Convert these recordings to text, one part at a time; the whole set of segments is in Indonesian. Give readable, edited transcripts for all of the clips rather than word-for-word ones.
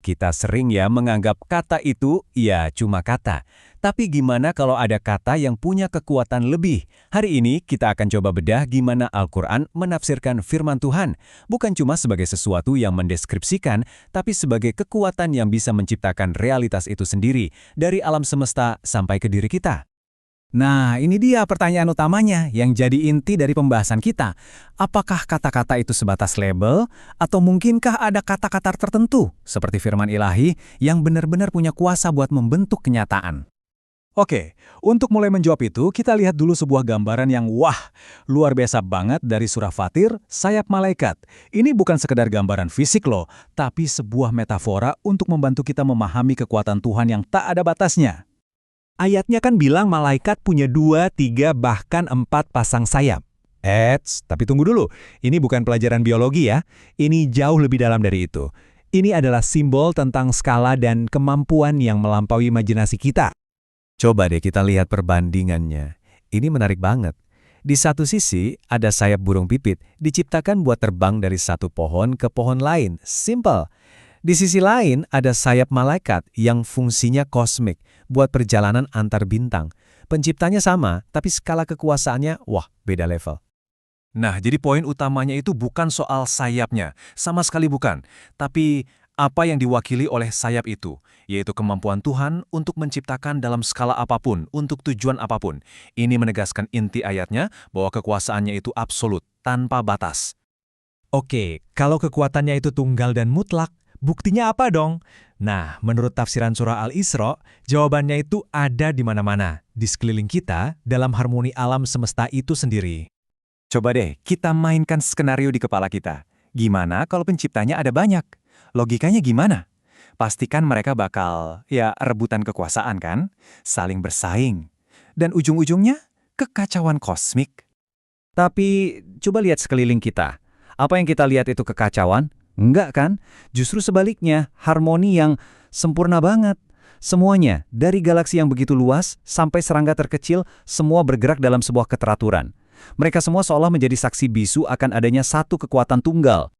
Kita sering ya menganggap kata itu ya cuma kata. Tapi gimana kalau ada kata yang punya kekuatan lebih? Hari ini kita akan coba bedah gimana Al-Quran menafsirkan firman Tuhan. Bukan cuma sebagai sesuatu yang mendeskripsikan, tapi sebagai kekuatan yang bisa menciptakan realitas itu sendiri, dari alam semesta sampai ke diri kita. Nah, ini dia pertanyaan utamanya yang jadi inti dari pembahasan kita. Apakah kata-kata itu sebatas label, atau mungkinkah ada kata-kata tertentu, seperti firman ilahi, yang benar-benar punya kuasa buat membentuk kenyataan? Oke, untuk mulai menjawab itu, kita lihat dulu sebuah gambaran yang luar biasa banget dari surah Fatir, sayap malaikat. Ini bukan sekedar gambaran fisik loh, tapi sebuah metafora untuk membantu kita memahami kekuatan Tuhan yang tak ada batasnya. Ayatnya kan bilang malaikat punya 2, 3, bahkan 4 pasang sayap. Tapi tunggu dulu. Ini bukan pelajaran biologi ya. Ini jauh lebih dalam dari itu. Ini adalah simbol tentang skala dan kemampuan yang melampaui imajinasi kita. Coba deh kita lihat perbandingannya. Ini menarik banget. Di satu sisi, ada sayap burung pipit, diciptakan buat terbang dari satu pohon ke pohon lain. Simple. Di sisi lain, ada sayap malaikat yang fungsinya kosmik, buat perjalanan antar bintang. Penciptanya sama, tapi skala kekuasaannya, beda level. Nah, jadi poin utamanya itu bukan soal sayapnya, sama sekali bukan. Tapi apa yang diwakili oleh sayap itu, yaitu kemampuan Tuhan untuk menciptakan dalam skala apapun, untuk tujuan apapun. Ini menegaskan inti ayatnya bahwa kekuasaannya itu absolut, tanpa batas. Oke, kalau kekuatannya itu tunggal dan mutlak, buktinya apa dong? Nah, menurut tafsiran surah Al-Isra, jawabannya itu ada di mana-mana, di sekeliling kita, dalam harmoni alam semesta itu sendiri. Coba deh, kita mainkan skenario di kepala kita. Gimana kalau penciptanya ada banyak? Logikanya gimana? Pastikan mereka bakal, rebutan kekuasaan kan? Saling bersaing. Dan ujung-ujungnya, kekacauan kosmik. Tapi, coba lihat sekeliling kita. Apa yang kita lihat itu kekacauan? Enggak kan? Justru sebaliknya, harmoni yang sempurna banget. Semuanya, dari galaksi yang begitu luas sampai serangga terkecil, semua bergerak dalam sebuah keteraturan. Mereka semua seolah menjadi saksi bisu akan adanya satu kekuatan tunggal.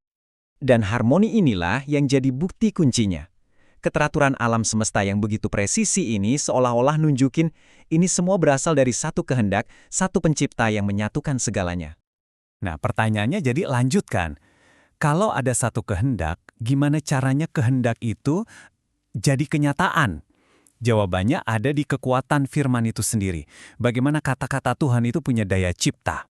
Dan harmoni inilah yang jadi bukti kuncinya. Keteraturan alam semesta yang begitu presisi ini seolah-olah nunjukin ini semua berasal dari satu kehendak, satu pencipta yang menyatukan segalanya. Nah, pertanyaannya jadi lanjutkan. Kalau ada satu kehendak, gimana caranya kehendak itu jadi kenyataan? Jawabannya ada di kekuatan firman itu sendiri. Bagaimana kata-kata Tuhan itu punya daya cipta.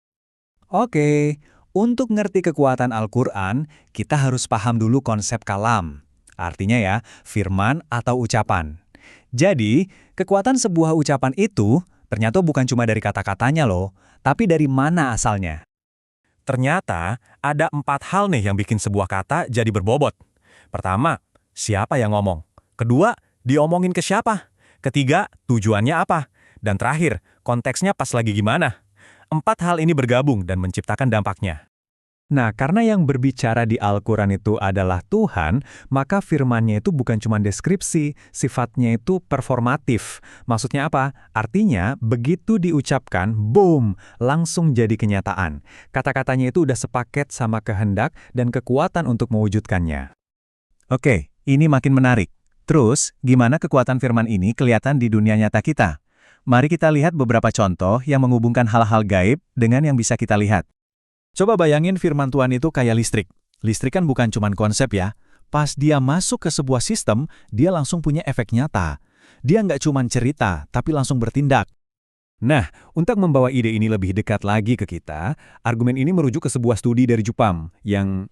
Oke, untuk ngerti kekuatan Al-Quran, kita harus paham dulu konsep kalam. Artinya firman atau ucapan. Jadi, kekuatan sebuah ucapan itu ternyata bukan cuma dari kata-katanya loh, tapi dari mana asalnya. Ternyata ada 4 hal nih yang bikin sebuah kata jadi berbobot. Pertama, siapa yang ngomong? Kedua, diomongin ke siapa? Ketiga, tujuannya apa? Dan terakhir, konteksnya pas lagi gimana? 4 hal ini bergabung dan menciptakan dampaknya. Nah, karena yang berbicara di Al-Quran itu adalah Tuhan, maka firman-Nya itu bukan cuma deskripsi, sifatnya itu performatif. Maksudnya apa? Artinya, begitu diucapkan, boom, langsung jadi kenyataan. Kata-katanya itu udah sepaket sama kehendak dan kekuatan untuk mewujudkannya. Oke, ini makin menarik. Terus, gimana kekuatan firman ini kelihatan di dunia nyata kita? Mari kita lihat beberapa contoh yang menghubungkan hal-hal gaib dengan yang bisa kita lihat. Coba bayangin firman Tuhan itu kayak listrik. Listrik kan bukan cuma konsep ya. Pas dia masuk ke sebuah sistem, dia langsung punya efek nyata. Dia nggak cuma cerita, tapi langsung bertindak. Nah, untuk membawa ide ini lebih dekat lagi ke kita, argumen ini merujuk ke sebuah studi dari Jepang yang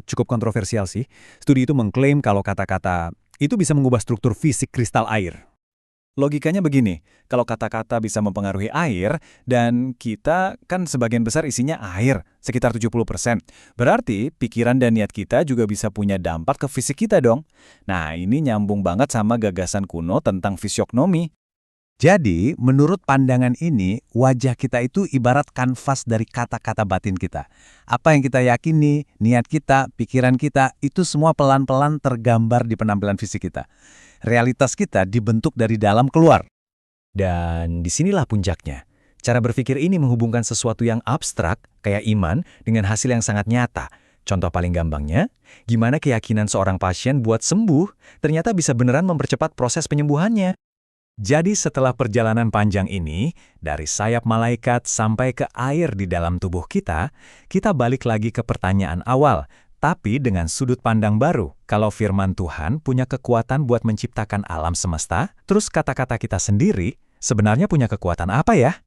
cukup kontroversial sih. Studi itu mengklaim kalau kata-kata itu bisa mengubah struktur fisik kristal air. Logikanya begini, kalau kata-kata bisa mempengaruhi air, dan kita kan sebagian besar isinya air, sekitar 70%. Berarti pikiran dan niat kita juga bisa punya dampak ke fisik kita dong. Nah, ini nyambung banget sama gagasan kuno tentang fisiognomi. Jadi, menurut pandangan ini, wajah kita itu ibarat kanvas dari kata-kata batin kita. Apa yang kita yakini, niat kita, pikiran kita, itu semua pelan-pelan tergambar di penampilan fisik kita. Realitas kita dibentuk dari dalam keluar. Dan disinilah puncaknya. Cara berpikir ini menghubungkan sesuatu yang abstrak, kayak iman, dengan hasil yang sangat nyata, Contoh paling gampangnya, gimana keyakinan seorang pasien buat sembuh ternyata bisa beneran mempercepat proses penyembuhannya. Jadi setelah perjalanan panjang ini, dari sayap malaikat sampai ke air di dalam tubuh kita balik lagi ke pertanyaan awal, tapi dengan sudut pandang baru. Kalau firman Tuhan punya kekuatan buat menciptakan alam semesta, terus kata-kata kita sendiri sebenarnya punya kekuatan apa ya?